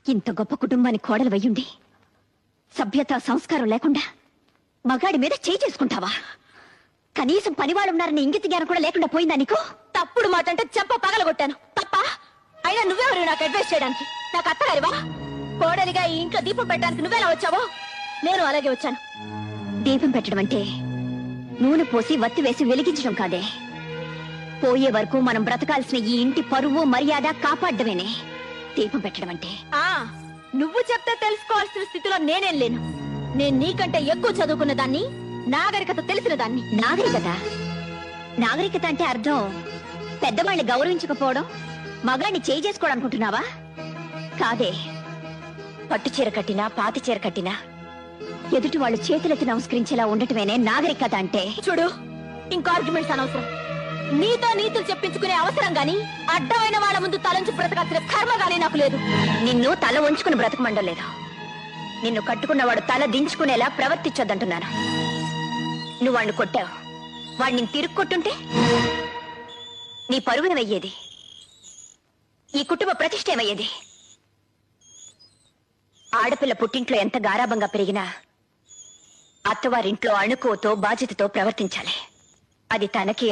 ఇంత గొప్ప కుటుంబానికి కోడలు వయ్యుండి సభ్యత సంస్కారం లేకుండా మగాడి మీద చేయి చేసుకుంటావా? కనీసం పనివాళ్ళు ఉన్నారని ఇంగిత జ్ఞానం కూడా లేకుండా పోయిందా నీకు? తప్పుడు మాట అంటే చెప్ప పగలగొట్టాను తప్ప. అయినా నువ్వెవరు నాకు అడ్వైస్ చేయడానికి? నాకు అత్తగారివా? కోడలిగా ఈ ఇంట్లో దీపం పెట్టడానికి నువ్వెలా వచ్చావో నేను అలాగే వచ్చాను. దీపం పెట్టడం అంటే నూనె పోసి వత్తి వేసి వెలిగించడం కాదే. పోయే వరకు మనం బ్రతకాల్సిన ఈ ఇంటి పరువు మర్యాద కాపాడమేనే దీపం పెట్టడం అంటే. నువ్వు చెప్తే తెలుసుకోవాల్సిన స్థితిలో నేనేం లేను. నేను నీకంటే ఎక్కువ చదువుకున్న దాన్ని, నాగరికత తెలిసిన దాన్ని. నాగరికత అంటే అర్థం పెద్దవాళ్ళని గౌరవించకపోవడం, మగాన్ని చేయి చేసుకోవడం అనుకుంటున్నావా? కాదే. పట్టు చీర కట్టినా పాతి చీర కట్టినా ఎదుటి వాళ్ళు చేతులెత్తి నమస్కరించేలా ఉండటమేనే నాగరికత అంటే. చూడు, ఇంకో ఆర్గ్యుమెంట్స్ అనవసరం. నీతో నీతులు చెప్పించుకునే అవసరం గాని అడ్డమైన వాళ్ళ ముందు తలంచి బ్రతకాల్సిన కర్మ గానీ నాకు లేదు. నిన్ను తల ఉంచుకుని బ్రతకమండం లేదు. నిన్ను కట్టుకున్నవాడు తల దించుకునేలా ప్రవర్తించొద్దంటున్నాను. నువ్వు వాడిని కొట్టావు, వాడిని తిరుగు కొట్టుంటే నీ పరువునయ్యేది, ఈ కుటుంబ ప్రతిష్ట ఏమయ్యేది? ఆడపిల్ల పుట్టింట్లో ఎంత గారాబంగా పెరిగినా అత్తవారింట్లో అణుకోతో బాధ్యతతో ప్రవర్తించాలి. అది తనకి